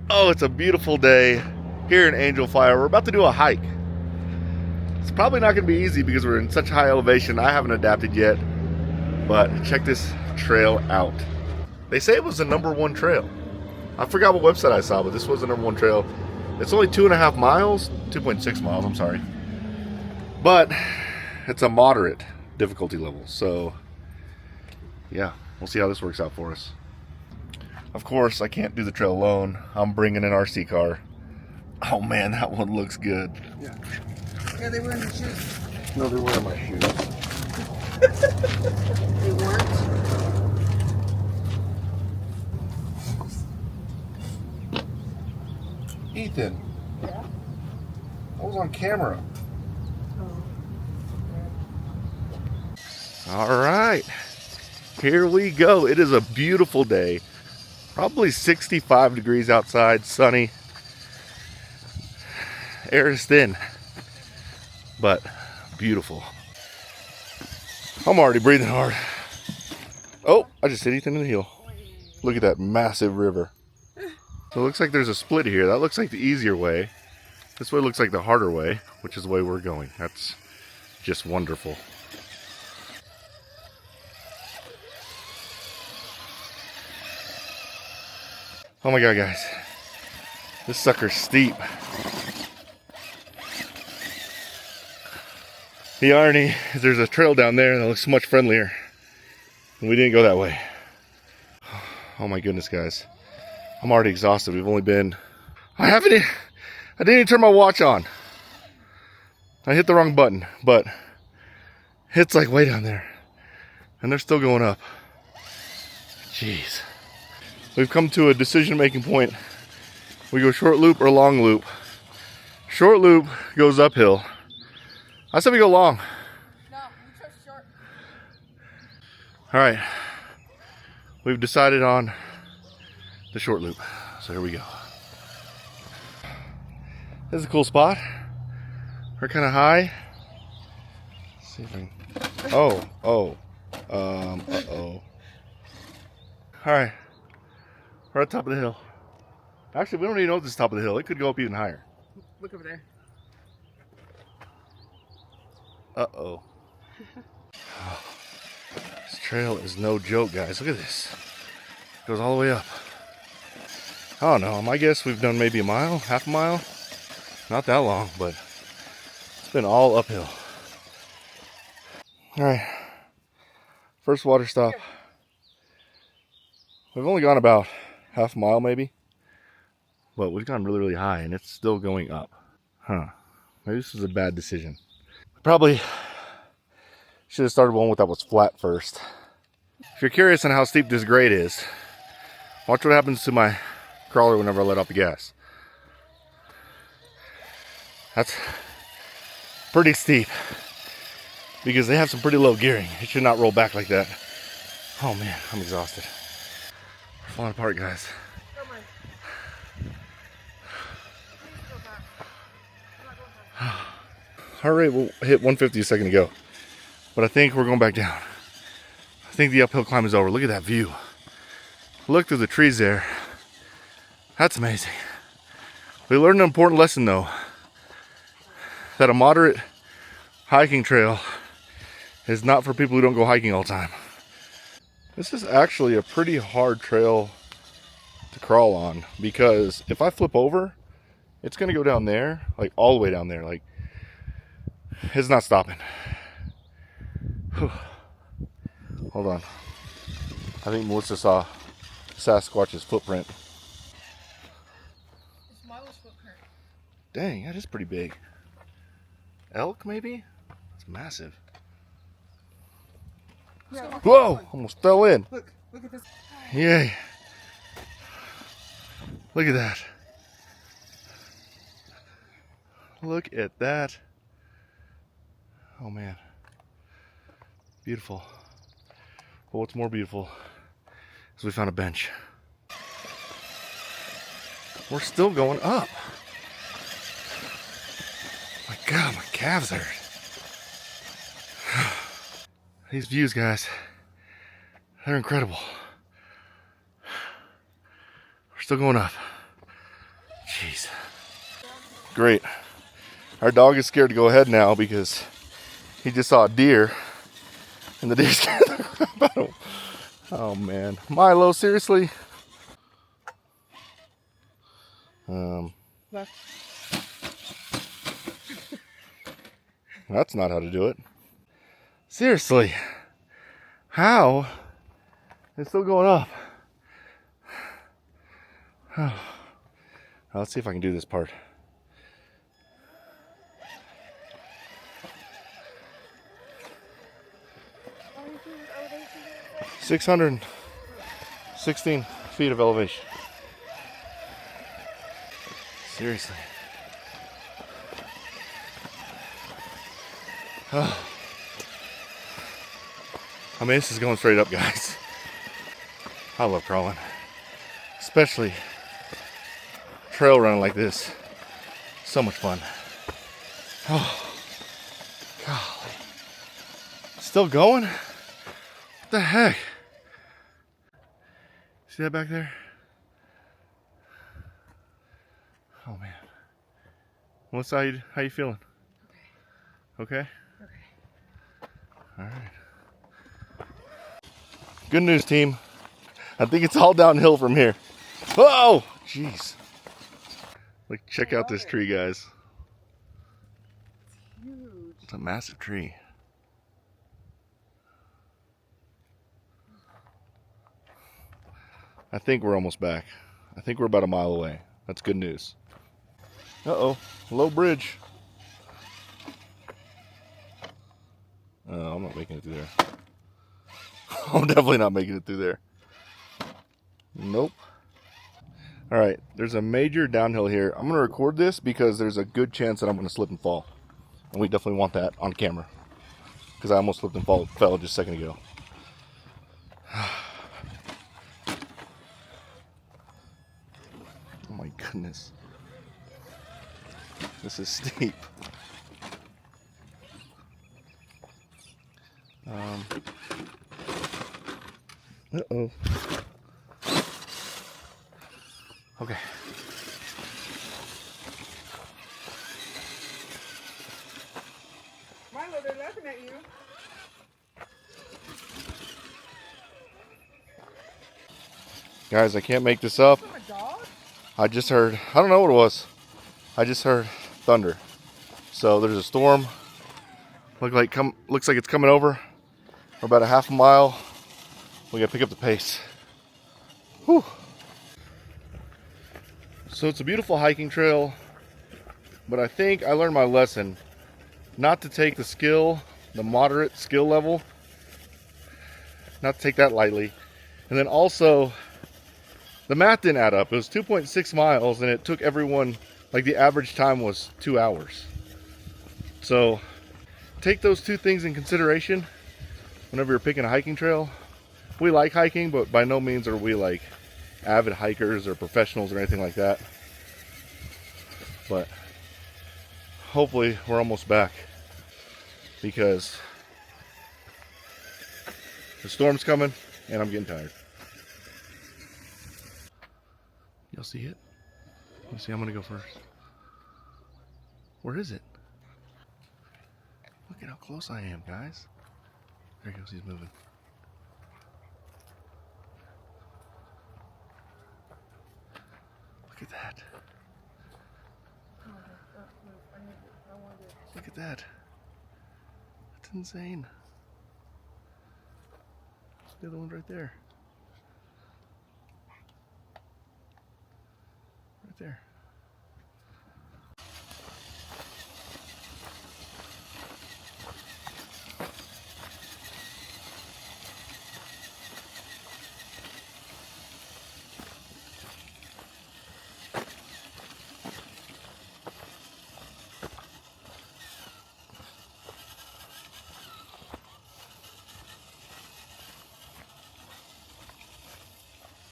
Oh, it's a beautiful day here in Angel Fire. We're about to do a hike. It's probably not going to be easy because we're in such high elevation. I haven't adapted yet, but check this trail out. They say it was the #1 trail. I forgot what website I saw, but this was the #1 trail. It's only 2.5 miles, 2.6 miles, I'm sorry. But it's a moderate difficulty level, so yeah, we'll see how this works out for us. Of course, I can't do the trail alone. I'm bringing an RC car. Oh man, that one looks good. Yeah. Yeah, they were in your shoes. No, they're wearing my shoes. They weren't. Ethan, Yeah. I was on camera. All right, here we go. It is a beautiful day. Probably 65 degrees outside, sunny. Air is thin, but beautiful. I'm already breathing hard. Oh, I just hit Ethan in the heel. Look at that massive river. So it looks like there's a split here. That looks like the easier way. This way looks like the harder way, which is the way we're going. That's just wonderful. Oh my God, guys. This sucker's steep. The irony is there's a trail down there that looks much friendlier. And we didn't go that way. Oh my goodness, guys. I'm already exhausted. We've only been... I didn't even turn my watch on. I hit the wrong button, but it's like way down there. And they're still going up. Jeez. We've come to a decision-making point. We go short loop or long loop. Short loop goes uphill. I said we go long. No, we chose short. All right. We've decided on the short loop. So here we go. This is a cool spot. We're kind of high. Let's see if I can... uh-oh. All right. We're at the top of the hill. Actually, we don't even know if this is the top of the hill. It could go up even higher. Look over there. Uh-oh. This trail is no joke, guys. Look at this. It goes all the way up. I don't know. My guess we've done maybe a mile, half a mile. Not that long, but it's been all uphill. All right. First water stop. We've only gone about half a mile maybe, but we've gone really, really high and it's still going up. Huh. Maybe this was a bad decision. Probably should have started one that was flat first. If you're curious on how steep this grade is, watch what happens to my crawler whenever I let off the gas. That's pretty steep because they have some pretty low gearing. It should not roll back like that. Oh man, I'm exhausted. We're falling apart, guys. Heart rate will hit 150 a second ago, but I think we're going back down. I think the uphill climb is over. Look at that view. Look through the trees there. That's amazing. We learned an important lesson though, that a moderate hiking trail is not for people who don't go hiking all the time. This is actually a pretty hard trail to crawl on because if I flip over, it's gonna go down there, like all the way down there. Like, it's not stopping. Whew. Hold on. I think Melissa saw Sasquatch's footprint. It's Milo's footprint. Dang, that is pretty big. Elk, maybe? It's massive. Yeah, look, Whoa! Almost fell in. look at this. Yay. Look at that. Look at that. Oh man. Beautiful. But what's more beautiful is we found a bench. We're still going up. My God, my calves hurt. These views, guys, they're incredible. We're still going up. Great. Our dog is scared to go ahead now because he just saw a deer and the deer scared the crap out of him. Oh man. Milo, seriously? Left. That's not how to do it. Seriously. How? It's still going up. Let's see if I can do this part. What do you think elevation is? 616 feet of elevation. Seriously. I mean, this is going straight up, guys. I love crawling. Especially trail running like this. So much fun. Oh, golly. Still going? What the heck? See that back there? Oh man. What's how you feeling? Okay. Okay? Okay. All right. Good news, team. I think it's all downhill from here. Whoa! Jeez. Like, check out this tree, guys. It's huge. It's a massive tree. I think we're almost back. I think we're about a mile away. That's good news. Uh-oh. Low bridge. I'm not making it through there. I'm definitely not making it through there. Nope. All right, there's a major downhill here. I'm gonna record this because there's a good chance that I'm gonna slip and fall. And we definitely want that on camera. Because I almost slipped and fell just a second ago. Oh my goodness. This is steep. Uh-oh. Okay. Milo, they're laughing at you. Guys, I can't make this up. From a dog? I just heard, I don't know what it was. I just heard thunder. So there's a storm. Looks like it's coming over. We're about a half a mile. We gotta pick up the pace. Whew. So it's a beautiful hiking trail, but I think I learned my lesson not to take the moderate skill level, not to take that lightly. And then also, the math didn't add up. It was 2.6 miles and it took everyone, like the average time was 2 hours. So take those two things in consideration whenever you're picking a hiking trail. We like hiking, but by no means are we like avid hikers or professionals or anything like that. But hopefully we're almost back because the storm's coming and I'm getting tired. Y'all see it? Let's see, I'm gonna go first. Where is it? Look at how close I am, guys. There he goes, he's moving. Look at that. Look at that. That's insane. The other one's right there. Right there.